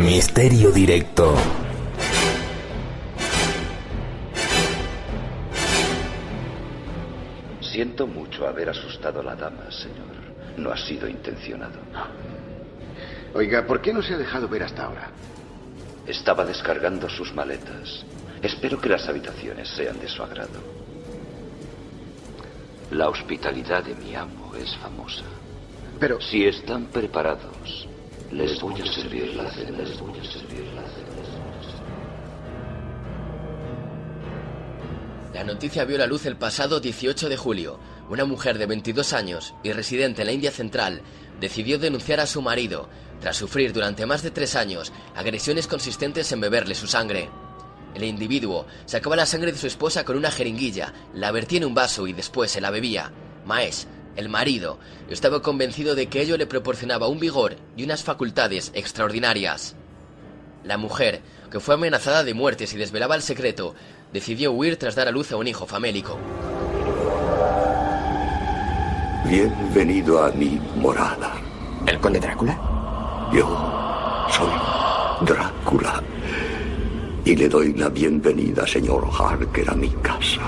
Misterio directo. Siento mucho haber asustado a la dama, señor. No ha sido intencionado. Oiga, ¿por qué no se ha dejado ver hasta ahora? Estaba descargando sus maletas. Espero que las habitaciones sean de su agrado. La hospitalidad de mi amo es famosa. Pero si están preparados, les voy a servir la cena. La noticia vio la luz el pasado 18 de julio. Una mujer de 22 años y residente en la India Central decidió denunciar a su marido tras sufrir durante más de 3 años agresiones consistentes en beberle su sangre. El individuo sacaba la sangre de su esposa con una jeringuilla, la vertía en un vaso y después se la bebía. Mahesh, el marido, estaba convencido de que ello le proporcionaba un vigor y unas facultades extraordinarias. La mujer, que fue amenazada de muerte si desvelaba el secreto, decidió huir tras dar a luz a un hijo famélico. Bienvenido a mi morada. ¿El conde Drácula? Yo soy Drácula. Y le doy la bienvenida, señor Harker, a mi casa.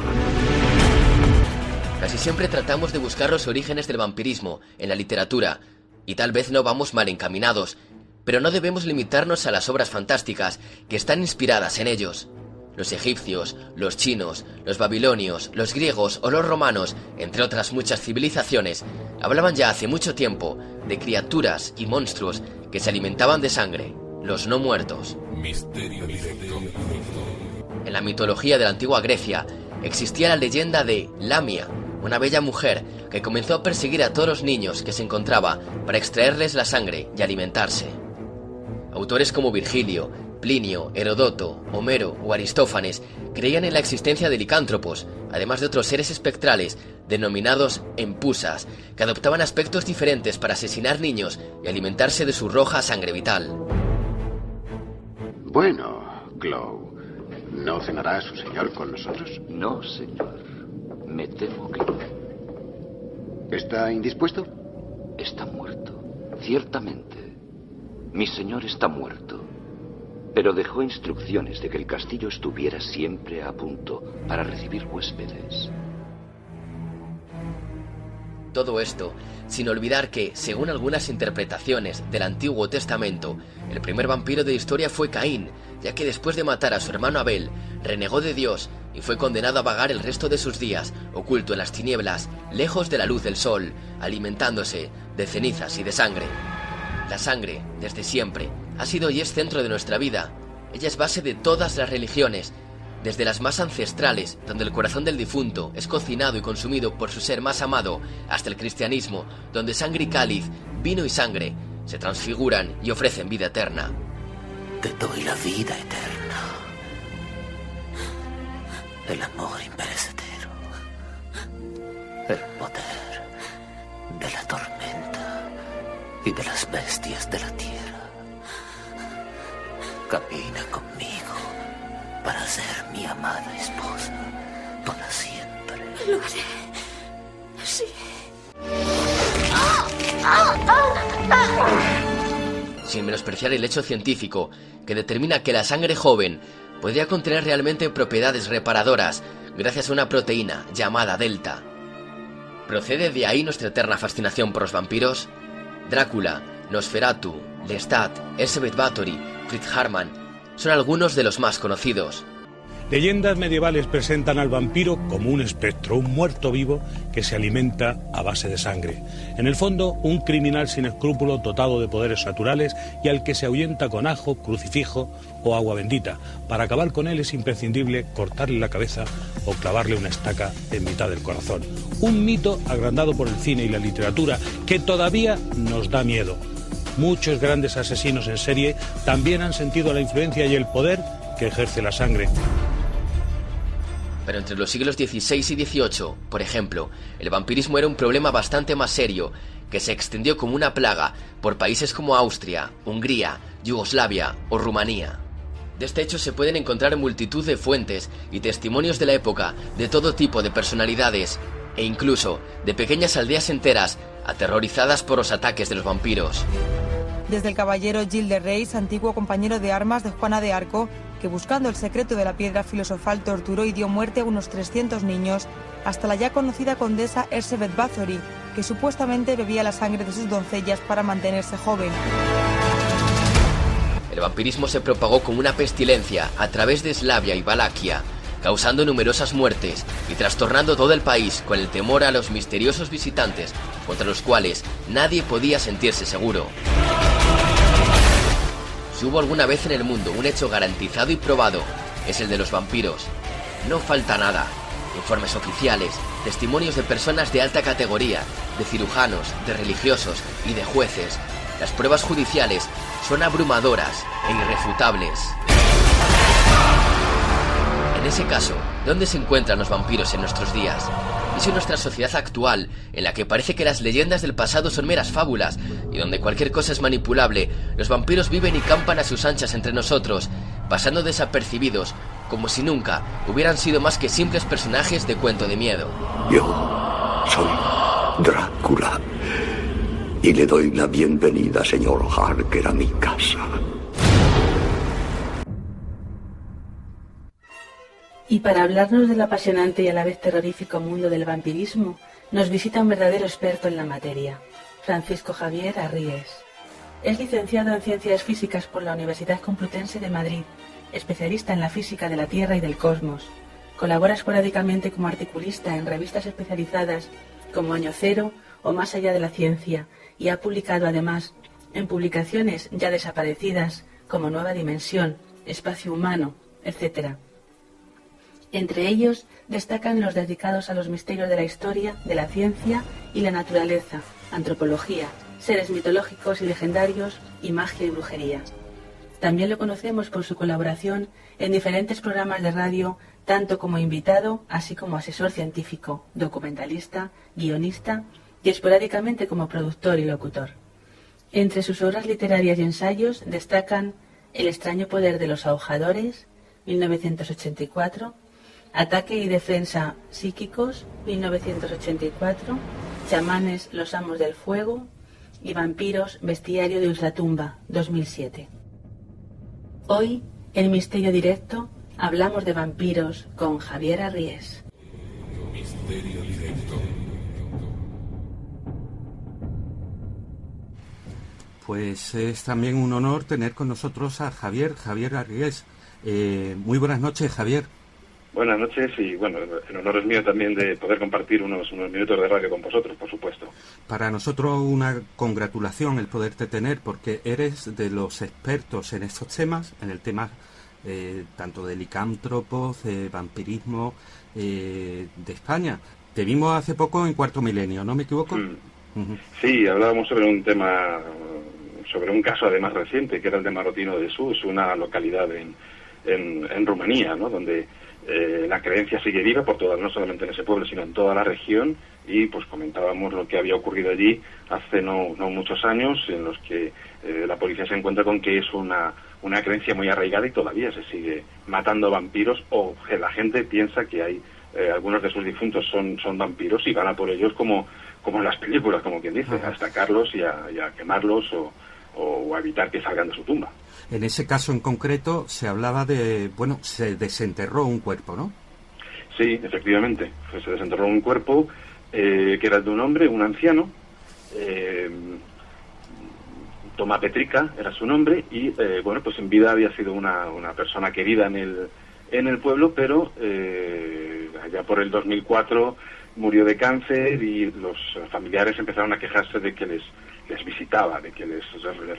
Casi siempre tratamos de buscar los orígenes del vampirismo en la literatura, y tal vez no vamos mal encaminados, pero no debemos limitarnos a las obras fantásticas que están inspiradas en ellos. Los egipcios, los chinos, los babilonios, los griegos o los romanos, entre otras muchas civilizaciones, hablaban ya hace mucho tiempo de criaturas y monstruos que se alimentaban de sangre, los no muertos. Misterio directo. En la mitología de la antigua Grecia existía la leyenda de Lamia, una bella mujer que comenzó a perseguir a todos los niños que se encontraba para extraerles la sangre y alimentarse. Autores como Virgilio, Plinio, Herodoto, Homero o Aristófanes creían en la existencia de licántropos, además de otros seres espectrales denominados empusas, que adoptaban aspectos diferentes para asesinar niños y alimentarse de su roja sangre vital. Bueno, Glow, ¿no cenará su señor con nosotros? No, señor. Me temo que no. ¿Está indispuesto? Está muerto. Ciertamente. Mi señor está muerto. Pero dejó instrucciones de que el castillo estuviera siempre a punto para recibir huéspedes. Todo esto, sin olvidar que, según algunas interpretaciones del Antiguo Testamento, el primer vampiro de la historia fue Caín, ya que después de matar a su hermano Abel, renegó de Dios y fue condenado a vagar el resto de sus días, oculto en las tinieblas, lejos de la luz del sol, alimentándose de cenizas y de sangre. La sangre, desde siempre, ha sido y es centro de nuestra vida. Ella es base de todas las religiones, desde las más ancestrales, donde el corazón del difunto es cocinado y consumido por su ser más amado, hasta el cristianismo, donde sangre y cáliz, vino y sangre, se transfiguran y ofrecen vida eterna. Te doy la vida eterna, el amor imperecedero, el poder de la tormenta y de las bestias de la tierra. Camina conmigo para ser mi amada esposa para siempre. Lo haré. Sí. Sin menospreciar el hecho científico que determina que la sangre joven podría contener realmente propiedades reparadoras gracias a una proteína llamada delta. ¿Procede de ahí nuestra eterna fascinación por los vampiros? Drácula, Nosferatu, Lestat, Elizabeth Bathory, Fritz Harman son algunos de los más conocidos. Leyendas medievales presentan al vampiro como un espectro, un muerto vivo que se alimenta a base de sangre. En el fondo, un criminal sin escrúpulos dotado de poderes naturales y al que se ahuyenta con ajo, crucifijo o agua bendita. Para acabar con él es imprescindible cortarle la cabeza o clavarle una estaca en mitad del corazón. Un mito agrandado por el cine y la literatura que todavía nos da miedo. Muchos grandes asesinos en serie también han sentido la influencia y el poder que ejerce la sangre. Pero entre los siglos XVI y XVIII, por ejemplo, el vampirismo era un problema bastante más serio, que se extendió como una plaga por países como Austria, Hungría, Yugoslavia o Rumanía. De este hecho se pueden encontrar multitud de fuentes y testimonios de la época de todo tipo de personalidades, e incluso de pequeñas aldeas enteras aterrorizadas por los ataques de los vampiros. desde el caballero Gil de Reis, antiguo compañero de armas de Juana de Arco, que buscando el secreto de la piedra filosofal torturó y dio muerte a unos 300 niños, hasta la ya conocida condesa Erzsébet Báthory, que supuestamente bebía la sangre de sus doncellas para mantenerse joven. El vampirismo se propagó como una pestilencia a través de Eslavia y Valaquia, causando numerosas muertes y trastornando todo el país con el temor a los misteriosos visitantes contra los cuales nadie podía sentirse seguro. Si hubo alguna vez en el mundo un hecho garantizado y probado, es el de los vampiros. No falta nada. Informes oficiales, testimonios de personas de alta categoría, de cirujanos, de religiosos y de jueces. Las pruebas judiciales son abrumadoras e irrefutables. En ese caso, ¿dónde se encuentran los vampiros en nuestros días? Es en nuestra sociedad actual, en la que parece que las leyendas del pasado son meras fábulas, y donde cualquier cosa es manipulable, los vampiros viven y campan a sus anchas entre nosotros, pasando desapercibidos, como si nunca hubieran sido más que simples personajes de cuento de miedo. Yo soy Drácula y le doy la bienvenida, señor Harker, a mi casa. Y para hablarnos del apasionante y a la vez terrorífico mundo del vampirismo, nos visita un verdadero experto en la materia, Francisco Javier Arries. Es licenciado en Ciencias Físicas por la Universidad Complutense de Madrid, especialista en la física de la Tierra y del cosmos. Colabora esporádicamente como articulista en revistas especializadas como Año Cero o Más Allá de la Ciencia, y ha publicado además en publicaciones ya desaparecidas como Nueva Dimensión, Espacio Humano, etc. Entre ellos destacan los dedicados a los misterios de la historia, de la ciencia y la naturaleza, antropología, seres mitológicos y legendarios y magia y brujería. También lo conocemos por su colaboración en diferentes programas de radio, tanto como invitado, así como asesor científico, documentalista, guionista y esporádicamente como productor y locutor. Entre sus obras literarias y ensayos destacan El extraño poder de los ahogadores, 1984, Ataque y defensa psíquicos, 1984, Chamanes, los amos del fuego y Vampiros, bestiario de ultratumba, 2007. Hoy, en Misterio Directo, hablamos de vampiros con Javier Arries. Misterio Directo. Pues es también un honor tener con nosotros a Javier Arries. Muy buenas noches, Javier. Buenas noches y bueno, el honor es mío también de poder compartir unos minutos de radio con vosotros, por supuesto. Para nosotros una congratulación el poderte tener porque eres de los expertos en estos temas, en el tema tanto de licántropos, de vampirismo de España. Te vimos hace poco en Cuarto Milenio, ¿no me equivoco? Uh-huh. Sí, hablábamos sobre un tema, sobre un caso además reciente, que era el de Marotino de Sus, una localidad en Rumanía, ¿no? Donde la creencia sigue viva por toda, no solamente en ese pueblo, sino en toda la región, y pues comentábamos lo que había ocurrido allí hace no muchos años, en los que la policía se encuentra con que es una creencia muy arraigada y todavía se sigue matando vampiros, o que la gente piensa que hay algunos de sus difuntos son vampiros y van a por ellos como en las películas, como quien dice, a estacarlos y a quemarlos o a evitar que salgan de su tumba. En ese caso en concreto se hablaba de, bueno, se desenterró un cuerpo, ¿no? Sí, efectivamente, pues se desenterró un cuerpo que era el de un hombre, un anciano, Toma Petrica era su nombre, y bueno, pues en vida había sido una persona querida en el pueblo, pero allá por el 2004 murió de cáncer y los familiares empezaron a quejarse de que les visitaba, de que les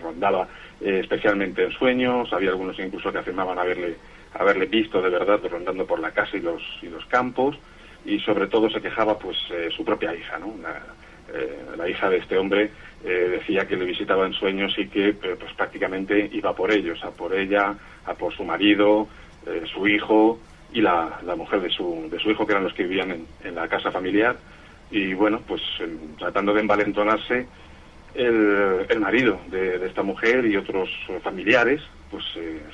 rondaba especialmente en sueños. Había algunos incluso que afirmaban haberle visto de verdad rondando por la casa y los campos, y sobre todo se quejaba pues su propia hija, ¿no? La hija de este hombre decía que le visitaba en sueños y que pues prácticamente iba por ellos, a por ella, a por su marido, su hijo y la mujer de su hijo, que eran los que vivían en la casa familiar. Y bueno, pues tratando de envalentonarse, el marido de esta mujer y otros familiares pues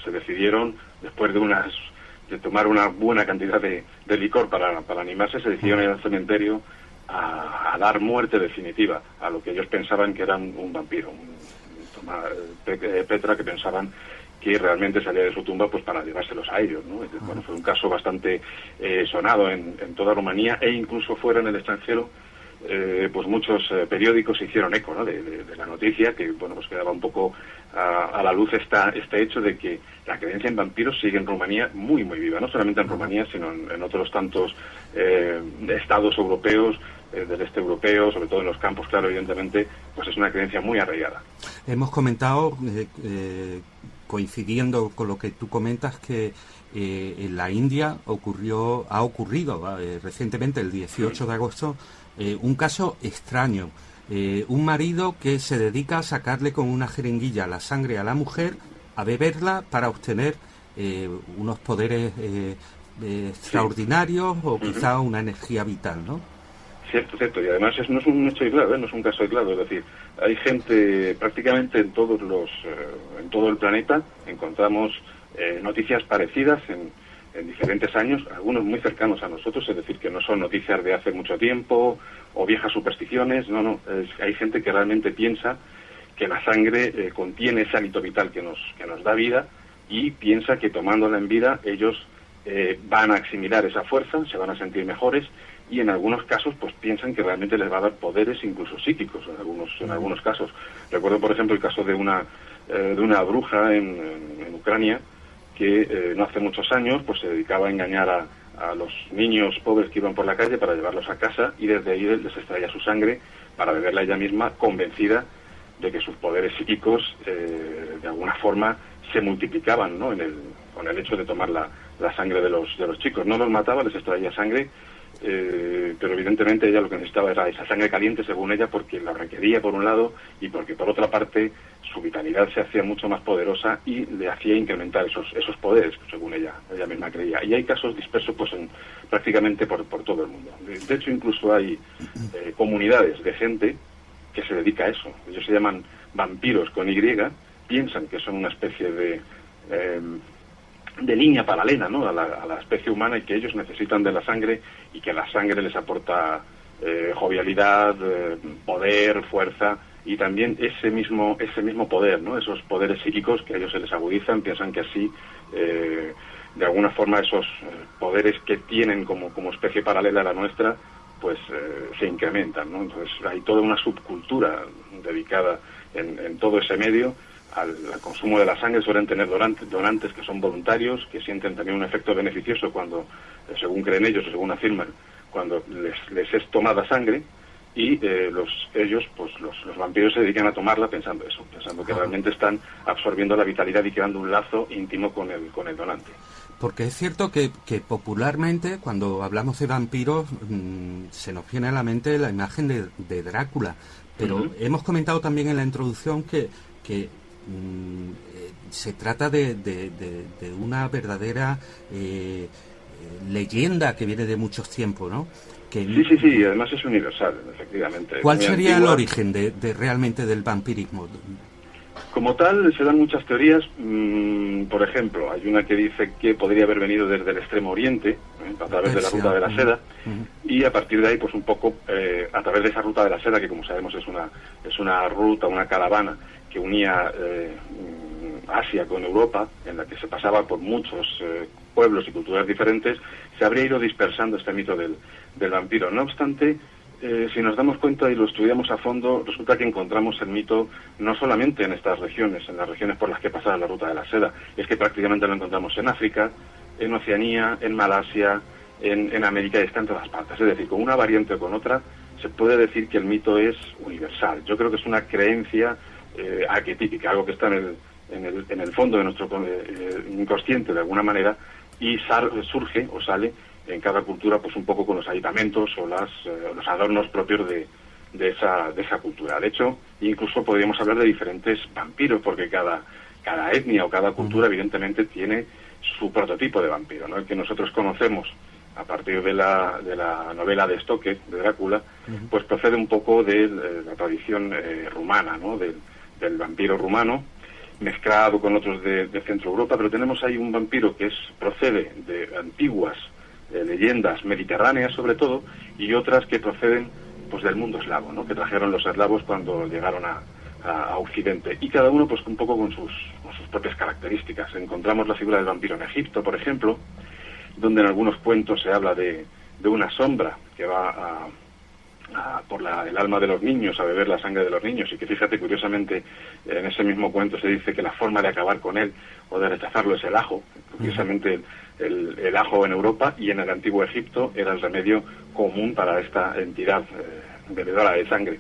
se decidieron, después de tomar una buena cantidad de licor para animarse, se decidieron ir al cementerio a dar muerte definitiva a lo que ellos pensaban que era un vampiro, Petra, que pensaban que realmente salía de su tumba pues para llevárselos a ellos, ¿no? Bueno, fue un caso bastante sonado en toda Rumanía, e incluso fuera en el extranjero. Pues muchos periódicos se hicieron eco, ¿no?, de la noticia, que bueno, pues quedaba un poco a la luz este hecho de que la creencia en vampiros sigue en Rumanía muy viva, no solamente en Rumanía, sino en otros tantos estados europeos, del este europeo, sobre todo en los campos, claro, evidentemente, pues es una creencia muy arraigada. Hemos comentado, coincidiendo con lo que tú comentas, que en la India ha ocurrido recientemente, el 18 de agosto, un caso extraño. Un marido que se dedica a sacarle con una jeringuilla la sangre a la mujer, a beberla para obtener unos poderes extraordinarios o quizá una energía vital, ¿no? Cierto, y además no es un hecho aislado, no es un caso aislado, es decir, hay gente prácticamente en todo el planeta, encontramos noticias parecidas en diferentes años, algunos muy cercanos a nosotros, es decir, que no son noticias de hace mucho tiempo o viejas supersticiones, hay gente que realmente piensa que la sangre contiene ese hálito vital que nos da vida, y piensa que tomándola en vida ellos van a asimilar esa fuerza, se van a sentir mejores, y en algunos casos pues piensan que realmente les va a dar poderes incluso psíquicos en algunos casos. Recuerdo, por ejemplo, el caso de una bruja en Ucrania que no hace muchos años pues se dedicaba a engañar a los niños pobres que iban por la calle para llevarlos a casa, y desde ahí les extraía su sangre para beberla ella misma, convencida de que sus poderes psíquicos de alguna forma se multiplicaban, ¿no?, con el hecho de tomar la sangre de los chicos. No los mataba, les extraía sangre, pero evidentemente ella lo que necesitaba era esa sangre caliente, según ella, porque la requería por un lado, y porque por otra parte su vitalidad se hacía mucho más poderosa y le hacía incrementar esos poderes, según ella misma creía. Y hay casos dispersos pues prácticamente por todo el mundo. De hecho, incluso hay comunidades de gente que se dedica a eso. Ellos se llaman vampiros con Y, piensan que son una especie de línea paralela, ¿no?, a la especie humana, y que ellos necesitan de la sangre, y que la sangre les aporta jovialidad, poder, fuerza, y también ese mismo poder, ¿no?, esos poderes psíquicos que a ellos se les agudizan, piensan que así de alguna forma esos poderes que tienen como especie paralela a la nuestra pues se incrementan, ¿no? Entonces hay toda una subcultura dedicada en todo ese medio al consumo de la sangre. Suelen tener donantes que son voluntarios, que sienten también un efecto beneficioso cuando, según creen ellos o según afirman, cuando les es tomada sangre, y los vampiros se dedican a tomarla pensando que realmente están absorbiendo la vitalidad y creando un lazo íntimo con el donante. Porque es cierto que popularmente, cuando hablamos de vampiros, se nos viene a la mente la imagen de Drácula, pero hemos comentado también en la introducción que se trata de una verdadera leyenda que viene de muchos tiempos, ¿no? Sí, además es universal, efectivamente. ¿Cuál sería el origen de realmente del vampirismo? Como tal, se dan muchas teorías. Por ejemplo, hay una que dice que podría haber venido desde el Extremo Oriente, a través de la Ruta de la Seda, y a partir de ahí, pues un poco, a través de esa Ruta de la Seda, que como sabemos es una ruta, una caravana que unía Asia con Europa, en la que se pasaba por muchos pueblos y culturas diferentes, se habría ido dispersando este mito del vampiro. No obstante, si nos damos cuenta y lo estudiamos a fondo, resulta que encontramos el mito no solamente en estas regiones, en las regiones por las que pasaba la Ruta de la Seda, es que prácticamente lo encontramos en África, en Oceanía, en Malasia, en América, y está en todas partes. Es decir, con una variante o con otra, se puede decir que el mito es universal. Yo creo que es una creencia arquetípica, algo que está en el fondo de nuestro inconsciente de alguna manera, y surge o sale en cada cultura pues un poco con los aditamentos o los adornos propios de esa cultura. De hecho, incluso podríamos hablar de diferentes vampiros, porque cada etnia o cada cultura evidentemente tiene su prototipo de vampiro, ¿no? El que nosotros conocemos a partir de la novela de Stoker, de Drácula, pues procede un poco de la tradición rumana, ¿no?, del vampiro rumano, mezclado con otros de Centro Europa, pero tenemos ahí un vampiro que procede de antiguas leyendas mediterráneas sobre todo, y otras que proceden pues del mundo eslavo, ¿no?, que trajeron los eslavos cuando llegaron a a Occidente, y cada uno pues un poco con sus propias características. Encontramos la figura del vampiro en Egipto, por ejemplo, donde en algunos cuentos se habla de una sombra que va por el alma de los niños, a beber la sangre de los niños, y que fíjate, curiosamente, en ese mismo cuento se dice que la forma de acabar con él o de rechazarlo es el ajo. Curiosamente, el ajo en Europa y en el antiguo Egipto era el remedio común para esta entidad bebedora de sangre.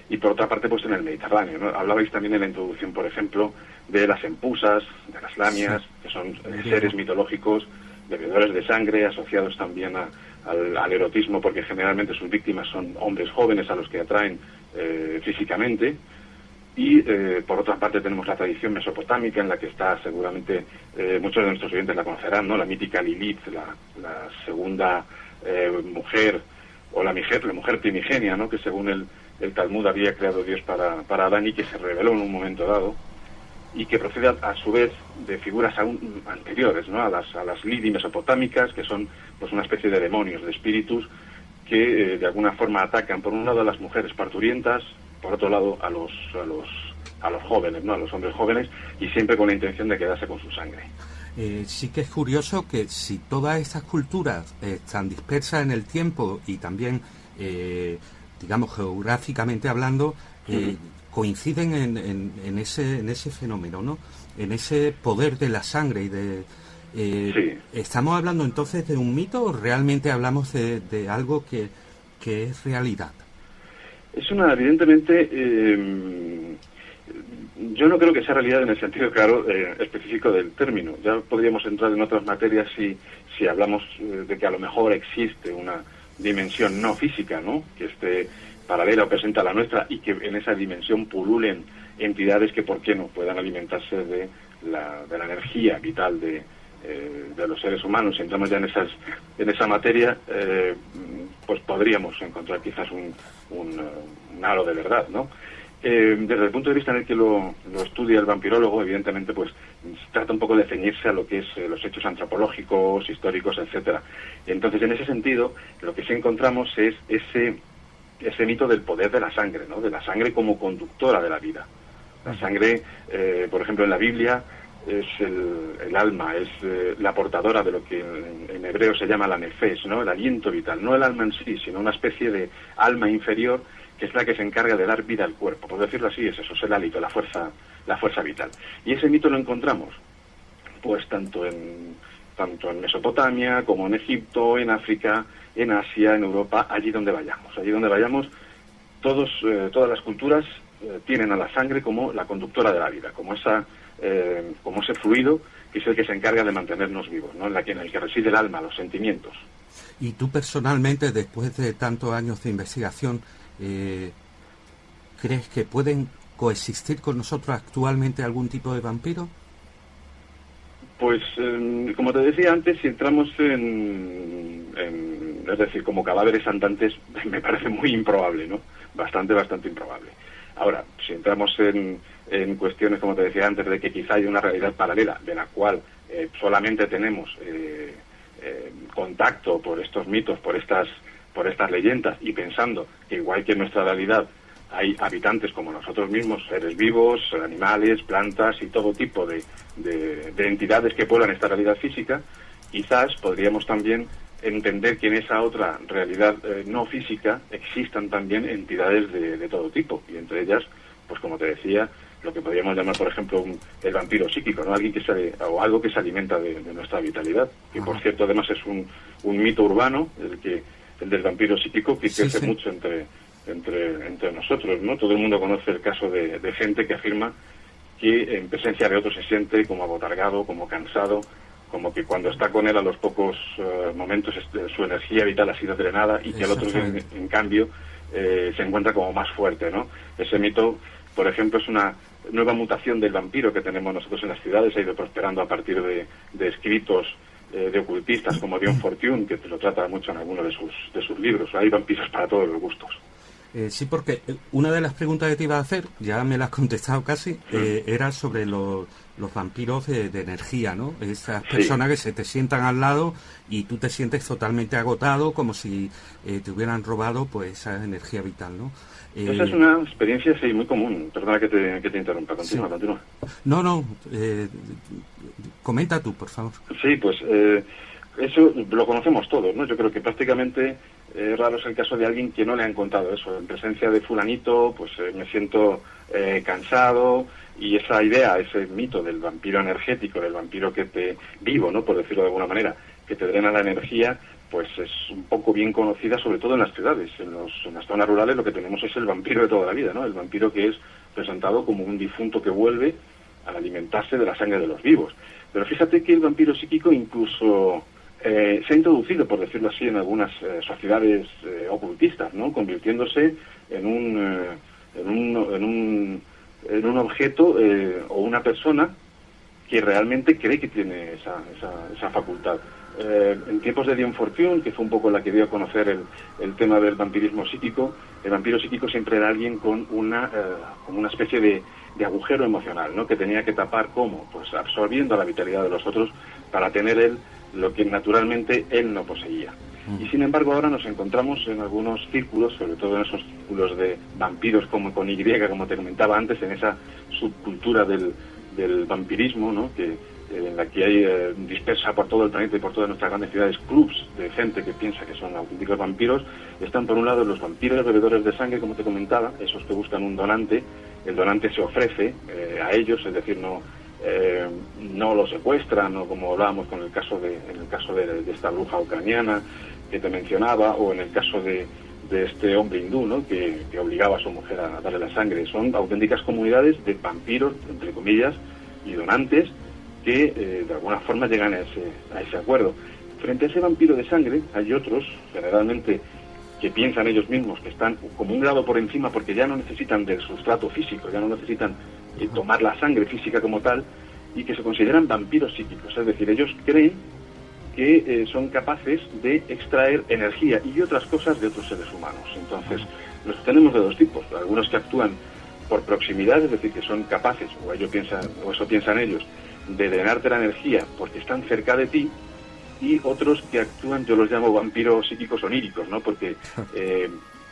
Y por otra parte, pues en el Mediterráneo, ¿no? Hablabais también en la introducción, por ejemplo, de las empusas, de las lamias, que son seres mitológicos, bebedores de sangre, asociados también al erotismo, porque generalmente sus víctimas son hombres jóvenes a los que atraen físicamente. Y por otra parte tenemos la tradición mesopotámica, en la que está seguramente, muchos de nuestros oyentes la conocerán, ¿no? La mítica Lilith, la segunda mujer, o la mujer primigenia, ¿no? Que según el Talmud había creado Dios para Adán, y que se reveló en un momento dado, y que procede a su vez de figuras aún anteriores, ¿no? A las Lidi mesopotámicas, que son pues una especie de demonios, de espíritus que de alguna forma atacan por un lado a las mujeres parturientas, por otro lado a los jóvenes, ¿no? A los hombres jóvenes, y siempre con la intención de quedarse con su sangre. Sí que es curioso que si todas estas culturas están dispersas en el tiempo y también, digamos, geográficamente hablando, coinciden en ese fenómeno, ¿no? En ese poder de la sangre y de... Sí. ¿Estamos hablando entonces de un mito o realmente hablamos de algo que es realidad? Es evidentemente, yo no creo que sea realidad en el sentido, claro, específico del término. Ya podríamos entrar en otras materias si hablamos de que a lo mejor existe una dimensión no física, ¿no? Que esté paralela o presente a la nuestra, y que en esa dimensión pululen entidades que, ¿por qué no?, puedan alimentarse de la energía vital de los seres humanos. Si entramos ya en esa materia, pues podríamos encontrar quizás un halo de verdad, ¿no? Desde el punto de vista en el que lo estudia el vampirólogo, evidentemente, pues trata un poco de ceñirse a lo que es los hechos antropológicos, históricos, etcétera. Entonces, en ese sentido, lo que sí encontramos es ese mito del poder de la sangre, ¿no? De la sangre como conductora de la vida. La sangre, por ejemplo, en la Biblia es el alma, es la portadora de lo que en hebreo se llama la nefes, ¿no? El aliento vital, no el alma en sí, sino una especie de alma inferior que es la que se encarga de dar vida al cuerpo. Por decirlo así, es eso, es el hálito, la fuerza vital. Y ese mito lo encontramos pues tanto en Mesopotamia como en Egipto, en África, en Asia, en Europa, allí donde vayamos, todas las culturas tienen a la sangre como la conductora de la vida, como ese fluido que es el que se encarga de mantenernos vivos, ¿no? En el que reside el alma, los sentimientos. Y tú personalmente, después de tantos años de investigación, ¿crees que pueden coexistir con nosotros actualmente algún tipo de vampiro? Pues, como te decía antes, si entramos es decir, como cadáveres andantes, me parece muy improbable, ¿no? Bastante improbable. Ahora, si entramos en cuestiones, como te decía antes, de que quizá hay una realidad paralela, de la cual solamente tenemos contacto por estos mitos, por estas leyendas, y pensando que igual que en nuestra realidad hay habitantes como nosotros mismos, seres vivos, animales, plantas y todo tipo de entidades que pueblan esta realidad física, quizás podríamos también entender que en esa otra realidad no física existan también entidades de todo tipo, y entre ellas, pues como te decía, lo que podríamos llamar, por ejemplo, el vampiro psíquico, ¿no? Algo que se alimenta de nuestra vitalidad, que por cierto además es un mito urbano, el del vampiro psíquico, que crece mucho entre nosotros, ¿no? Todo el mundo conoce el caso de gente que afirma que en presencia de otro se siente como abotargado, como cansado, como que cuando está con él a los pocos momentos su energía vital ha sido drenada, y que el otro en cambio se encuentra como más fuerte, ¿no? Ese mito, por ejemplo, es una nueva mutación del vampiro que tenemos nosotros en las ciudades, ha ido prosperando a partir de escritos de ocultistas como Dion Fortune, que lo trata mucho en alguno de sus libros. Hay vampiros para todos los gustos. Sí, porque una de las preguntas que te iba a hacer, ya me la has contestado casi, era sobre los vampiros de energía, ¿no? Esas personas que se te sientan al lado y tú te sientes totalmente agotado, como si te hubieran robado pues esa energía vital, ¿no? Esa es una experiencia, sí, muy común. Perdona que te interrumpa. Continúa, sí. Continúa. No, comenta tú, por favor. Sí, pues eso lo conocemos todos, ¿no? Yo creo que prácticamente raro es el caso de alguien que no le han contado eso. En presencia de fulanito, pues me siento cansado, y esa idea, ese mito del vampiro energético, del vampiro que te vivo, ¿no? Por decirlo de alguna manera, que te drena la energía, pues es un poco bien conocida, sobre todo en las ciudades. En las zonas rurales lo que tenemos es el vampiro de toda la vida, ¿no? El vampiro que es presentado como un difunto que vuelve al alimentarse de la sangre de los vivos. Pero fíjate que el vampiro psíquico incluso se ha introducido, por decirlo así, en algunas sociedades ocultistas, ¿no? Convirtiéndose en un objeto o una persona que realmente cree que tiene esa facultad. En tiempos de Dion Fortune, que fue un poco la que dio a conocer el tema del vampirismo psíquico, el vampiro psíquico siempre era alguien con una especie de agujero emocional, ¿no? Que tenía que tapar, ¿cómo? Pues absorbiendo la vitalidad de los otros para tener él lo que naturalmente él no poseía. Y sin embargo ahora nos encontramos en algunos círculos, sobre todo en esos círculos de vampiros como con Y, como te comentaba antes, en esa subcultura del vampirismo, ¿no? En la que hay dispersa por todo el planeta y por todas nuestras grandes ciudades clubs de gente que piensa que son auténticos vampiros. Están por un lado los vampiros bebedores de sangre, como te comentaba, esos que buscan un donante. El donante se ofrece a ellos, es decir, no lo secuestran, o como hablábamos en el caso de esta bruja ucraniana que te mencionaba, o en el caso de este hombre hindú, ¿no? que obligaba a su mujer a darle la sangre. Son auténticas comunidades de vampiros, entre comillas, y donantes que de alguna forma llegan a ese acuerdo. Frente a ese vampiro de sangre hay otros, generalmente, que piensan ellos mismos que están como un grado por encima porque ya no necesitan del sustrato físico, ya no necesitan tomar la sangre física como tal, y que se consideran vampiros psíquicos. Es decir, ellos creen que son capaces de extraer energía y otras cosas de otros seres humanos. Entonces, los tenemos de dos tipos. Algunos que actúan por proximidad, es decir, que son capaces, o eso piensan ellos, de drenarte la energía porque están cerca de ti, y otros que actúan, yo los llamo vampiros psíquicos oníricos, ¿no? Porque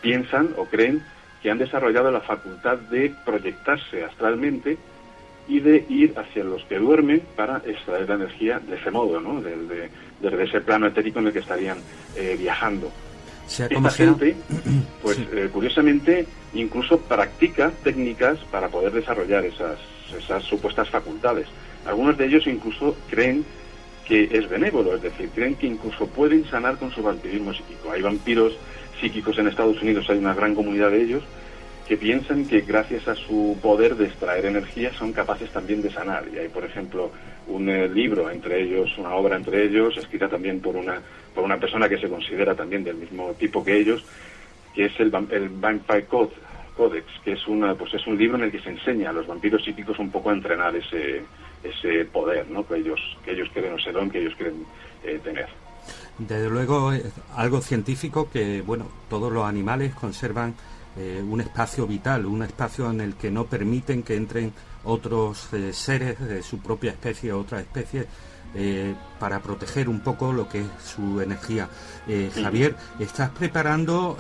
piensan o creen que han desarrollado la facultad de proyectarse astralmente y de ir hacia los que duermen para extraer la energía de ese modo, ¿no? Desde ese plano etérico en el que estarían viajando. Esta gente, pues curiosamente, incluso practica técnicas para poder desarrollar esas supuestas facultades. Algunos de ellos incluso creen que es benévolo, es decir, creen que incluso pueden sanar con su vampirismo psíquico. Hay vampiros psíquicos en Estados Unidos, hay una gran comunidad de ellos que piensan que gracias a su poder de extraer energía son capaces también de sanar. Y hay, por ejemplo, un libro entre ellos, una obra entre ellos, escrita también por una persona que se considera también del mismo tipo que ellos, que es el Vampire Codex, que es un libro en el que se enseña a los vampiros psíquicos un poco a entrenar ese poder, ¿no? que ellos creen, ese don que ellos creen tener. Desde luego es algo científico que, bueno, todos los animales conservan un espacio vital, un espacio en el que no permiten que entren otros seres de su propia especie o otra especie para proteger un poco lo que es su energía. Javier, estás preparando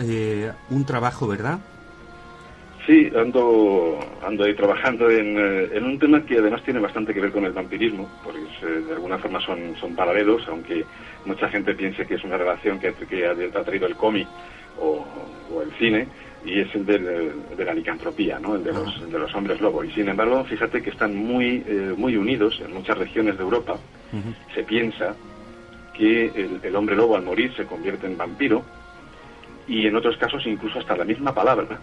un trabajo, ¿verdad? Sí, ando ahí trabajando en un tema que además tiene bastante que ver con el vampirismo, porque de alguna forma son paralelos, aunque mucha gente piense que es una relación que ha traído el cómic o el cine, y es el de la licantropía, ¿no? El de los hombres lobo. Y sin embargo, fíjate que están muy unidos en muchas regiones de Europa. Se piensa que el hombre lobo al morir se convierte en vampiro, y en otros casos incluso hasta la misma palabra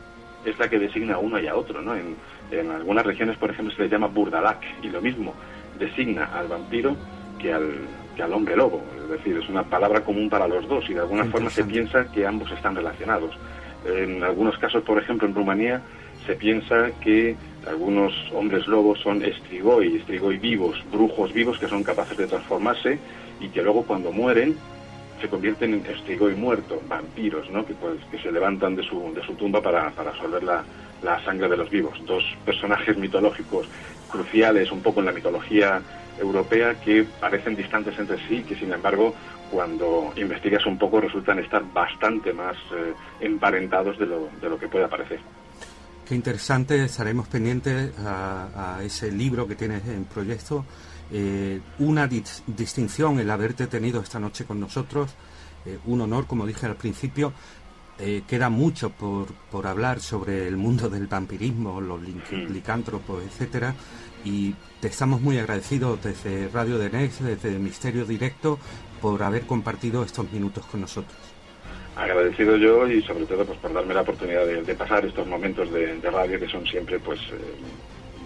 es la que designa a uno y a otro, ¿no? En algunas regiones, por ejemplo, se le llama burdalak, y lo mismo designa al vampiro que al hombre lobo. Es decir, es una palabra común para los dos, y de alguna forma se piensa que ambos están relacionados. En algunos casos, por ejemplo, en Rumanía, se piensa que algunos hombres lobos son strigoi vivos, brujos vivos que son capaces de transformarse, y que luego cuando mueren se convierten en estoy muerto, vampiros, ¿no? Que se levantan de su tumba para absorber la sangre de los vivos. Dos personajes mitológicos cruciales un poco en la mitología europea que parecen distantes entre sí, que sin embargo cuando investigas un poco resultan estar bastante más emparentados de lo que puede parecer. Qué interesante, estaremos pendientes a ese libro que tienes en proyecto. Una distinción el haberte tenido esta noche con nosotros, un honor, como dije al principio. Queda mucho por hablar sobre el mundo del vampirismo, los licántropos, etcétera, y te estamos muy agradecidos desde Radio Denex, desde Misterio Directo, por haber compartido estos minutos con nosotros. Agradecido yo y sobre todo pues por darme la oportunidad de pasar estos momentos de radio que son siempre pues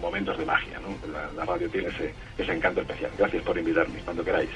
momentos de magia, ¿no? La radio tiene ese encanto especial. Gracias por invitarme, cuando queráis.